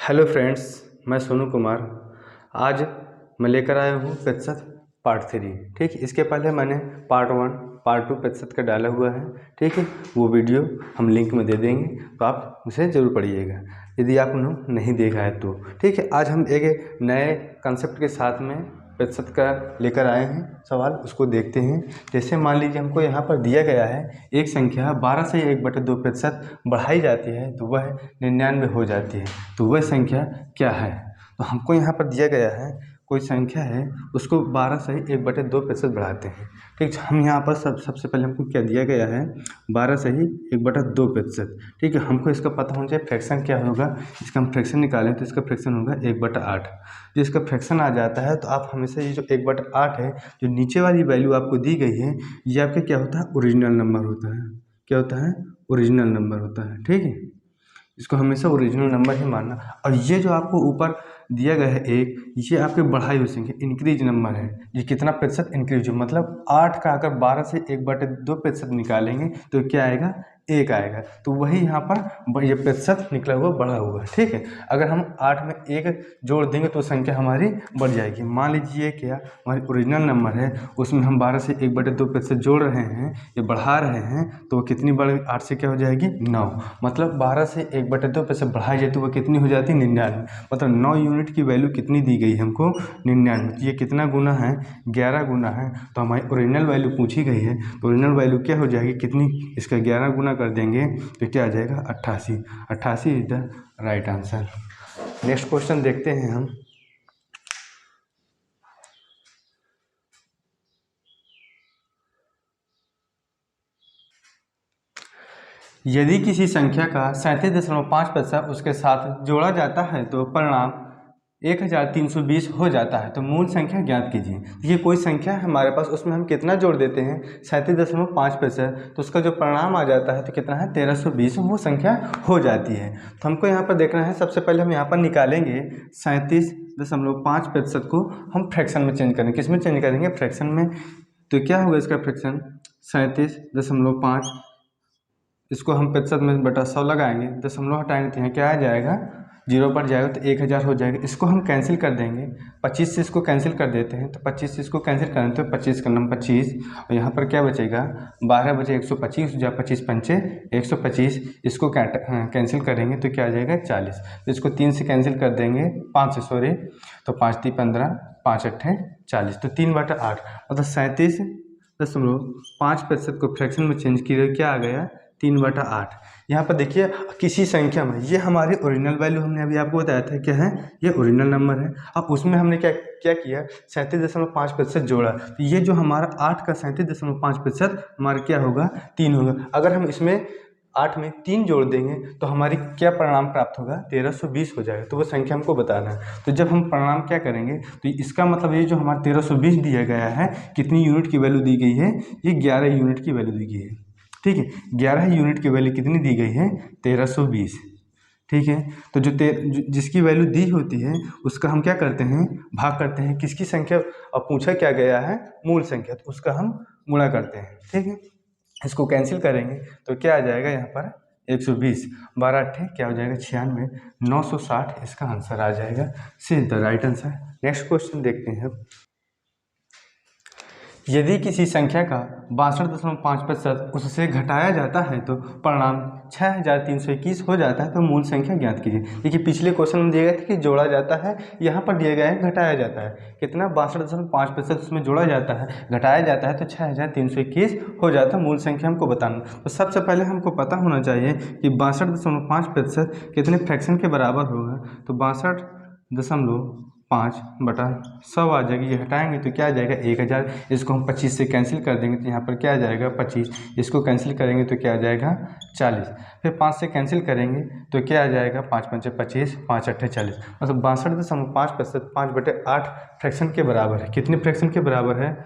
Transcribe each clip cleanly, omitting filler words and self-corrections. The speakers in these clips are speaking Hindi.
हेलो फ्रेंड्स, मैं सोनू कुमार। आज मैं लेकर आया हूँ प्रतिशत पार्ट 3। ठीक है, इसके पहले मैंने पार्ट 1 पार्ट 2 प्रतिशत का डाला हुआ है। ठीक है, वो वीडियो हम लिंक में दे देंगे, तो आप उसे ज़रूर पढ़िएगा यदि आपने नहीं देखा है तो। ठीक है, आज हम एक नए कंसेप्ट के साथ में प्रतिशत का लेकर आए हैं सवाल, उसको देखते हैं। जैसे मान लीजिए हमको यहाँ पर दिया गया है एक संख्या 12 से 1/2% बढ़ाई जाती है तो वह 99 हो जाती है, तो वह संख्या क्या है। तो हमको यहाँ पर दिया गया है कोई संख्या है, उसको 12 से 1/2% बढ़ाते हैं। ठीक है, हम यहाँ पर सबसे पहले हमको क्या दिया गया है, 12 से ही 1/2%। ठीक है, हमको इसका पता होना चाहिए फ्रैक्शन क्या होगा। इसका हम फ्रैक्शन निकालें तो इसका फ्रैक्शन होगा 1/8। जो इसका फ्रैक्शन आ जाता है तो आप हमेशा ये जो 1/8 है, जो नीचे वाली वैल्यू आपको दी गई है, ये आपका क्या होता है, ओरिजिनल नंबर होता है। क्या होता है, ओरिजिनल नंबर होता है। ठीक है, इसको हमेशा ओरिजिनल नंबर ही मानना। और ये जो आपको ऊपर दिया गया है एक, ये आपके बढ़ाई हुई संख्या इंक्रीज नंबर है। ये कितना प्रतिशत इंक्रीज हो, मतलब 8 का अगर 12 से 1/2% निकालेंगे तो क्या आएगा, 1 आएगा। तो वही यहाँ पर ये प्रतिशत निकला हुआ बढ़ा हुआ है। ठीक है, अगर हम 8 में 1 जोड़ देंगे तो संख्या हमारी बढ़ जाएगी। मान लीजिए क्या हमारी ओरिजिनल नंबर है, उसमें हम 12 से 1/2% जोड़ रहे हैं, ये बढ़ा रहे हैं, तो वो कितनी बढ़ 8 से क्या हो जाएगी, 9। मतलब 12 से 1/2% बढ़ाई जाए तो वो कितनी हो जाती है, 99। मतलब 9 यूनिट की वैल्यू कितनी दी गई हमको, 99। ये कितना गुना है, 11 गुना है। तो हमारी ओरिजिनल वैल्यू पूछी गई है, तो ओरिजिनल वैल्यू क्या हो जाएगी, कितनी, इसका 11 गुना कर देंगे तो क्या आ जाएगा, 88। 88 is the right answer. Next question देखते हैं हम। यदि किसी संख्या का 37.5% उसके साथ जोड़ा जाता है तो परिणाम 1320 हो जाता है, तो मूल संख्या ज्ञात कीजिए। ये कोई संख्या है हमारे पास, उसमें हम कितना जोड़ देते हैं, 37.5%, तो उसका जो परिणाम आ जाता है तो कितना है, 1320 वो संख्या हो जाती है। तो हमको यहाँ पर देखना है, सबसे पहले हम यहाँ पर निकालेंगे 37.5% को हम फ्रैक्शन में चेंज करेंगे। किस में चेंज करेंगे, फ्रैक्शन में। तो क्या होगा इसका फ्रैक्शन, 37.5, इसको हम प्रतिशत में बटा 100 लगाएंगे, दशमलव हटाएंगे तो यहाँ क्या आ जाएगा, 0 पर जाएगा तो 1000 हो जाएगा। इसको हम कैंसिल कर देंगे, 25 से इसको कैंसिल कर देते हैं, तो 25 से इसको कैंसिल करें तो 25 का नंबर 25, और यहाँ पर क्या बचेगा, 12 बचे 125, या 25 पंचे 125, इसको कैंसिल करेंगे तो क्या आ जाएगा, 40। तो इसको 3 से कैंसिल कर देंगे, 5 से सॉरी, तो 5 × 15, 5 × 8 40, तो 3/8। मतलब 37.5% को फ्रैक्शन में चेंज किया, क्या आ गया, 3/8। यहाँ पर देखिए किसी संख्या में, ये हमारी ओरिजिनल वैल्यू हमने अभी आपको बताया था क्या है, ये ओरिजिनल नंबर है। अब उसमें हमने क्या क्या किया, 37.5% जोड़ा, तो ये जो हमारा 8 का 37.5% हमारा क्या होगा, 3 होगा। अगर हम इसमें 8 में 3 जोड़ देंगे तो हमारी क्या परिणाम प्राप्त होगा, 1320 हो जाएगा। तो वो संख्या हमको बताना है। तो जब हम परिणाम क्या करेंगे, तो इसका मतलब ये जो हमारा 1320 दिया गया है, कितनी यूनिट की वैल्यू दी गई है, ये 11 यूनिट की वैल्यू दी गई है। ठीक है, 11 यूनिट की वैल्यू कितनी दी गई है, 1320। ठीक है, तो जिसकी वैल्यू दी होती है उसका हम क्या करते हैं, भाग करते हैं किसकी संख्या, अब पूछा क्या गया है, मूल संख्या, तो उसका हम गुणा करते हैं। ठीक है, इसको कैंसिल करेंगे तो क्या आ जाएगा, यहाँ पर 120, 12 8 क्या हो जाएगा, 96, 960 इसका आंसर आ जाएगा। See the right answer. Next question देखते हैं। यदि किसी संख्या का 62.5% उससे घटाया जाता है तो परिणाम 6321 हो जाता है, तो मूल संख्या ज्ञात कीजिए। देखिए पिछले क्वेश्चन में दिया गया था कि जोड़ा जाता है, यहाँ पर दिया गया है घटाया जाता है। कितना, 62.5% उसमें जोड़ा जाता है, घटाया जाता है तो 6321 हो जाता है। मूल संख्या हमको बताना। तो सबसे पहले हमको पता होना चाहिए कि 62.5% कितने फ्रैक्शन के बराबर होगा। तो 62.5/100 आ जाएगी। ये हटाएंगे तो क्या आ जाएगा, 1000। इसको हम 25 से कैंसिल कर देंगे तो यहाँ पर क्या आ जाएगा, 25। इसको कैंसिल करेंगे तो क्या आ जाएगा, 40। फिर 5 से कैंसिल करेंगे तो क्या आ जाएगा, 5 पंचे 25, 5 8 40। मतलब 62.5% 5/8 फ्रैक्शन के बराबर है। कितने फ्रैक्शन के बराबर है,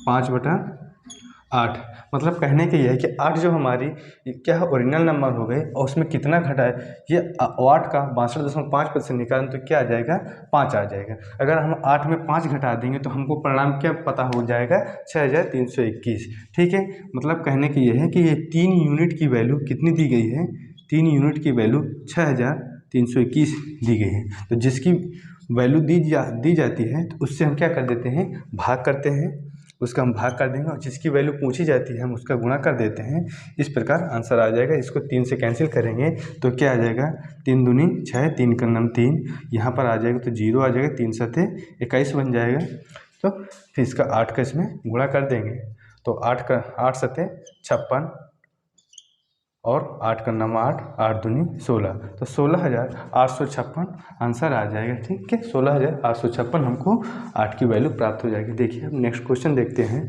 5/8। मतलब कहने के ये है कि 8 जो हमारी क्या है, ओरिजिनल नंबर हो गए, और उसमें कितना घटा है, ये 8 का 62.5% निकालें तो क्या आ जाएगा, 5 आ जाएगा। अगर हम 8 में 5 घटा देंगे तो हमको परिणाम क्या पता हो जाएगा, 6321। ठीक है, मतलब कहने की ये है कि ये 3 यूनिट की वैल्यू कितनी दी गई है, 3 यूनिट की वैल्यू 321 दी गई है। तो जिसकी वैल्यू दी जाती है तो उससे हम क्या कर देते हैं, भाग करते हैं, उसका हम भाग कर देंगे, और जिसकी वैल्यू पूछी जाती है हम उसका गुणा कर देते हैं। इस प्रकार आंसर आ जाएगा। इसको 3 से कैंसिल करेंगे तो क्या आ जाएगा, 3 दूनी 6, 3 का नाम 3, यहाँ पर आ जाएगा तो 0 आ जाएगा, 3 सते 21 बन जाएगा। तो फिर इसका 8 का इसमें गुणा कर देंगे तो 8 सते 56 और 8 का नाम 8, 8 दूनी 16, तो 16,856 आंसर आ जाएगा। ठीक है, 16,856 हमको 8 की वैल्यू प्राप्त हो जाएगी। देखिए अब नेक्स्ट क्वेश्चन देखते हैं।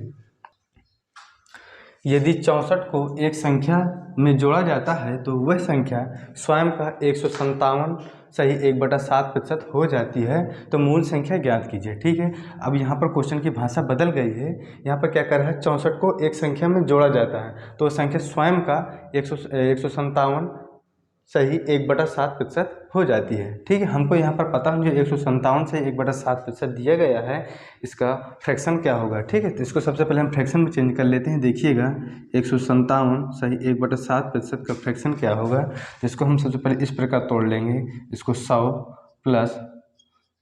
यदि 64 को एक संख्या में जोड़ा जाता है तो वह संख्या स्वयं का 157 सही 1/7% हो जाती है, तो मूल संख्या ज्ञात कीजिए। ठीक है, अब यहाँ पर क्वेश्चन की भाषा बदल गई है। यहाँ पर क्या कर रहा है, 64 को एक संख्या में जोड़ा जाता है तो संख्या स्वयं का 157 सही 1/7% हो जाती है। ठीक है, हमको यहाँ पर पता है जो 157 से 1/7% दिया गया है, इसका फ्रैक्शन क्या होगा। ठीक है, तो इसको सबसे पहले हम फ्रैक्शन में चेंज कर लेते हैं। देखिएगा 157 सही 1/7% का फ्रैक्शन क्या होगा, तो इसको हम सबसे पहले इस प्रकार तोड़ लेंगे। इसको 100 प्लस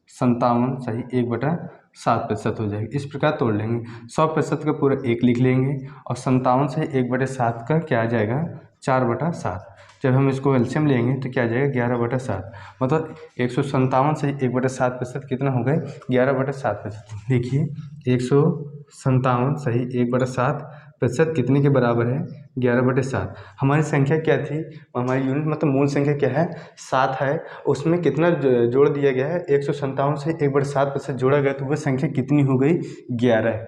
57 सही 1/7% हो जाएगी, इस प्रकार तोड़ लेंगे। 100% का पूरा 1 लिख लेंगे और 57 से 1/7 का क्या आ जाएगा, 4/7। जब हम इसको एलसीएम लेंगे तो क्या आ जाएगा, 11/7। मतलब 157 से 1/7% कितना हो गए, 11/7%। देखिए 157 सही 1/7% कितने के बराबर है, 11/7। हमारी संख्या क्या थी, हमारी यूनिट मतलब मूल संख्या क्या है, 7 है। उसमें कितना जोड़ दिया गया है, 157 से 1/7% जोड़ा गया तो वह संख्या कितनी हो गई, 11।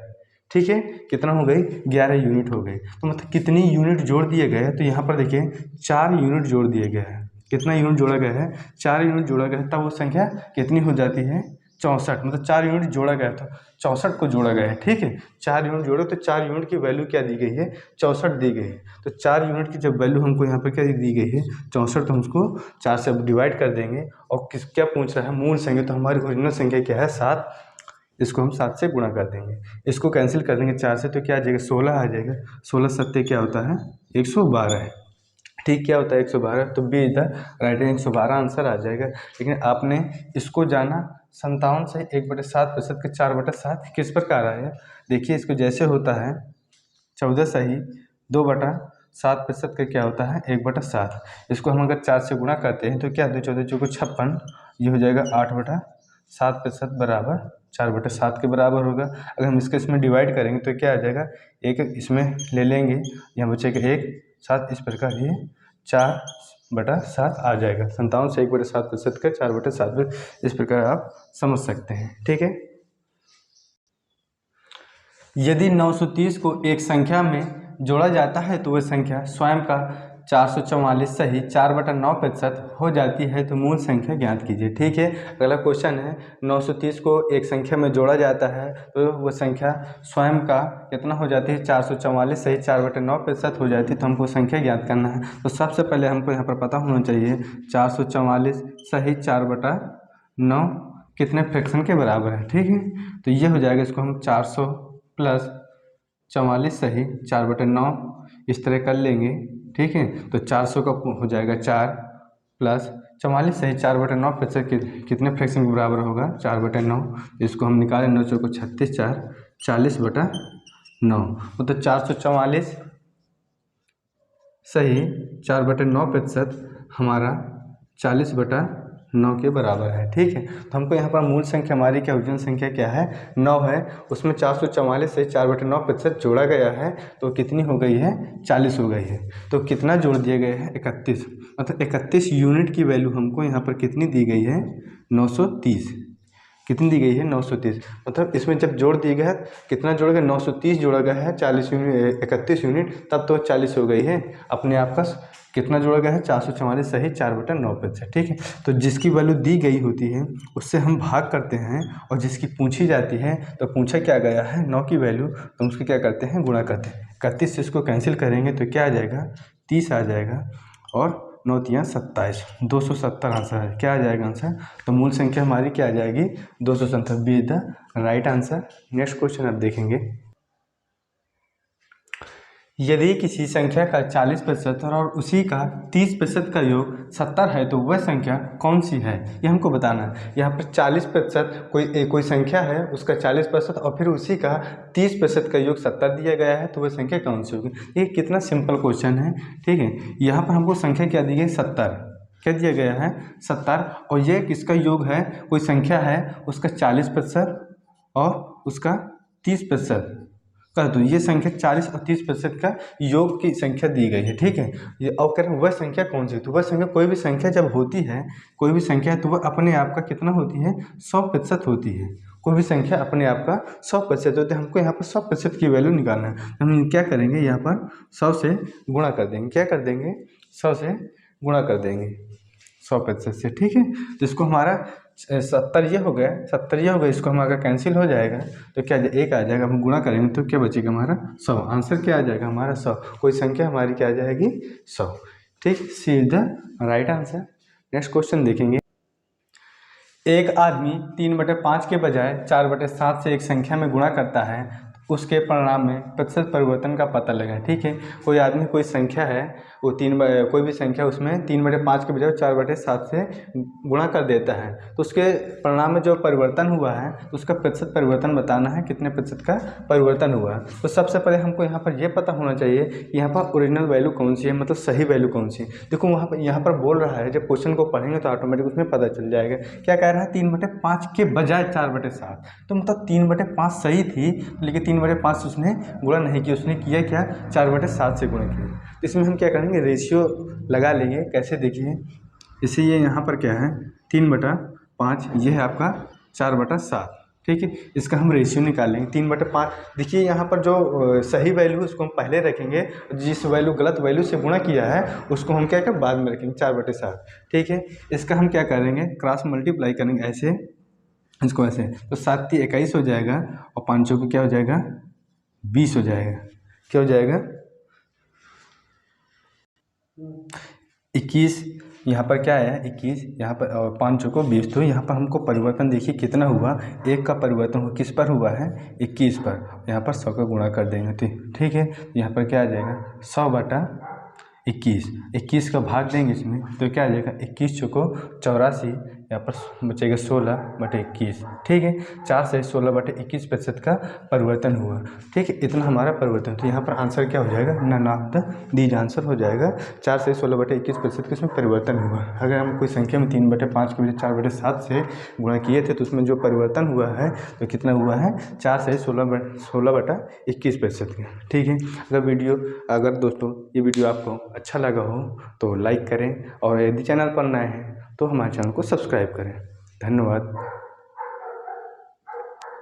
ठीक है, कितना हो गई, 11 यूनिट हो गई। तो मतलब कितनी यूनिट जोड़ दिए गए हैं, तो यहाँ पर देखिए 4 यूनिट जोड़ दिए गए हैं। कितना यूनिट जोड़ा गया है, 4 यूनिट जोड़ा गया है, तब वो संख्या कितनी हो जाती है, 64। मतलब 4 यूनिट जोड़ा गया था, 64 को जोड़ा गया है। ठीक है, 4 यूनिट जोड़ो तो 4 यूनिट की वैल्यू क्या दी गई है, 64 दी गई है। तो 4 यूनिट की जब वैल्यू हमको यहाँ पर क्या दी गई है, 64, तो हम उसको 4 से डिवाइड कर देंगे। और क्या पूछ रहा है, मूल संख्या, तो हमारी ओरिजिनल संख्या क्या है, 7। इसको हम 7 से गुणा कर देंगे, इसको कैंसिल कर देंगे 4 से, तो क्या आ जाएगा, 16 आ जाएगा। 16 सत्ते क्या होता है, 112 है। ठीक, क्या होता है, 112। तो B is the right, 112 answer आ जाएगा। लेकिन आपने इसको जाना 57 से 1/7% के 4/7 किस प्रकार आया। देखिए इसको जैसे होता है 14 सही 2/7% का क्या होता है, 1/7। इसको हम अगर 4 से गुणा करते हैं तो क्या, 2 14 चौको 56, ये हो जाएगा 8/7% बराबर 4/7 के बराबर होगा। अगर हम इसमें डिवाइड करेंगे तो क्या आ जाएगा, एक इसमें ले लेंगे, यहाँ बचेगा 1 7, इस प्रकार ये 4/7 आ जाएगा। 57 से 1/7% का 4/7, इस प्रकार आप समझ सकते हैं। ठीक है, यदि 930 को एक संख्या में जोड़ा जाता है तो वह संख्या स्वयं का 444 सही 4/9% हो जाती है, तो मूल संख्या ज्ञात कीजिए। ठीक है, अगला क्वेश्चन है, 930 को एक संख्या में जोड़ा जाता है तो वह संख्या स्वयं का कितना हो जाती है, 444 सही 4/9% हो जाती है, तो हमको संख्या ज्ञात करना है। तो सबसे पहले हमको यहाँ पर पता होना चाहिए 444 सही 4/9 कितने फ्रैक्शन के बराबर है। ठीक है, तो ये हो जाएगा, इसको हम 400 प्लस 44 सही 4/9 इस तरह कर लेंगे। ठीक है, तो 400 का हो जाएगा 4 प्लस 44 सही 4/9% कितने फ्रैक्शन के बराबर होगा, 4/9। इसको हम निकालें, 9 चौको 36, 4 40/9। मतलब 444 सही 4/9% हमारा 40/9 के बराबर है। ठीक है, तो हमको यहाँ पर मूल संख्या हमारी क्या, ओरिजिनल संख्या क्या है, 9 है। उसमें 444 से 4/9% जोड़ा गया है तो कितनी हो गई है, 40 हो गई है। तो कितना जोड़ दिया गया है, 31। मतलब 31 यूनिट की वैल्यू हमको यहाँ पर कितनी दी गई है, 930। कितनी दी गई है, 930। मतलब इसमें जब जोड़ दिया गया है, कितना जोड़ा गया, 930 जोड़ा गया है, 40 यूनिट 31 यूनिट, तब तो 40 हो गई है अपने आप का। कितना जोड़ा गया है, 444 सही 4/9%। ठीक है, तो जिसकी वैल्यू दी गई होती है उससे हम भाग करते हैं, और जिसकी पूछी जाती है तो पूछा क्या गया है, 9 की वैल्यू, तो उसको क्या करते हैं, गुणा करते हैं। 31 से इसको कैंसिल करेंगे तो क्या आ जाएगा, 30 आ जाएगा, और 9 तियाँ 27, 270 आंसर है। क्या आ जाएगा आंसर, तो मूल संख्या हमारी क्या आ जाएगी, 270। B is the right answer. Next question आप देखेंगे। यदि किसी संख्या का 40% और उसी का 30% का योग 70 है तो वह संख्या कौन सी है, ये हमको बताना है। यहाँ पर 40% कोई संख्या है, उसका 40% और फिर उसी का 30% का योग 70 दिया गया है, तो वह संख्या कौन सी होगी। ये कितना सिंपल क्वेश्चन है, ठीक है। यहाँ पर हमको संख्या क्या दी गई, 70, क्या दिया गया है, 70, और ये किसका योग है, कोई संख्या है उसका 40% और उसका 30% कर दो। ये संख्या 40 और 30% का योग की संख्या दी गई है, ठीक है। ये और कह रहे हैं वह संख्या कौन सी, तो वह संख्या, कोई भी संख्या जब होती है, कोई भी संख्या है तो वह अपने आप का कितना होती है, 100% होती है। कोई भी संख्या अपने आप का 100% होती है। हमको यहाँ पर 100% की वैल्यू निकालना है। हम क्या करेंगे, यहाँ पर 100 से गुणा कर देंगे। क्या कर देंगे, 100 से गुणा कर देंगे 100% से, ठीक है। तो इसको हमारा 70 ये हो गया, 70 ये हो गया, इसको हमारा कैंसिल हो जाएगा तो क्या एक आ जाएगा, हम गुणा करेंगे तो क्या बचेगा हमारा 100। आंसर क्या आ जाएगा हमारा 100। कोई संख्या हमारी क्या आ जाएगी, 100, ठीक। C is the right answer. Next question देखेंगे। एक आदमी 3/5 के बजाय 4/7 से एक संख्या में गुणा करता है, उसके परिणाम में प्रतिशत परिवर्तन का पता लगाएं, ठीक है। कोई आदमी कोई संख्या है, वो कोई भी संख्या उसमें 3/5 के बजाय 4/7 से गुणा कर देता है, तो उसके परिणाम में जो परिवर्तन हुआ है उसका प्रतिशत परिवर्तन बताना है, कितने प्रतिशत का परिवर्तन हुआ है। तो सबसे पहले हमको यहाँ पर यह पता होना चाहिए कि यहाँ पर ओरिजिनल वैल्यू कौन सी है, मतलब सही वैल्यू कौन सी है। देखो वहाँ पर यहाँ पर बोल रहा है, जब क्वेश्चन को पढ़ेंगे तो ऑटोमेटिक उसमें पता चल जाएगा। क्या कह रहा है, 3/5 के बजाय 4/7, तो मतलब 3/5 सही थी, लेकिन 3/5 से उसने गुणा नहीं किया, उसने किया क्या, 4/7 से गुणा किया। तो इसमें हम क्या करेंगे, रेशियो लगा लेंगे। कैसे, देखिए, इसे ये यहाँ पर क्या है 3/5, ये है आपका 4/7, ठीक है। इसका हम रेशियो निकालेंगे 3/5। देखिए यहाँ पर जो सही वैल्यू है उसको हम पहले रखेंगे, जिस वैल्यू गलत वैल्यू से गुणा किया है उसको हम क्या करें, बाद में रखेंगे 4/7, ठीक है। इसका हम क्या करेंगे, क्रॉस मल्टीप्लाई करेंगे ऐसे, इसको ऐसे, तो 7 × 21 हो जाएगा और 5 को क्या हो जाएगा, 20 हो जाएगा। क्या हो जाएगा, 21, यहाँ पर क्या है 21, यहाँ पर, और 5 को 20। तो यहाँ पर हमको परिवर्तन देखिए कितना हुआ, एक का परिवर्तन हुआ, किस पर हुआ है, 21 पर। यहाँ पर 100 का गुणा कर देंगे, ठीक है। यहाँ पर क्या आ जाएगा, 100/21, 21 का भाग देंगे इसमें तो क्या आ जाएगा, 21 चौको 84, यहाँ पर बचेगा 16/21, ठीक है। 4 से 16/21 प्रतिशत का परिवर्तन हुआ, ठीक है। इतना हमारा परिवर्तन, तो यहाँ पर आंसर क्या हो जाएगा, none of the these answer हो जाएगा। 4 से 16/21 प्रतिशत का इसमें परिवर्तन हुआ। अगर हम कोई संख्या में 3/5 के बजाय 4/7 से गुणा किए थे तो उसमें जो परिवर्तन हुआ है तो कितना हुआ है, 4 से 16/21 प्रतिशत का, ठीक है। अगर दोस्तों ये वीडियो आपको अच्छा लगा हो तो लाइक करें, और यदि चैनल पर नए हैं तो हमारे चैनल को सब्सक्राइब करें। धन्यवाद।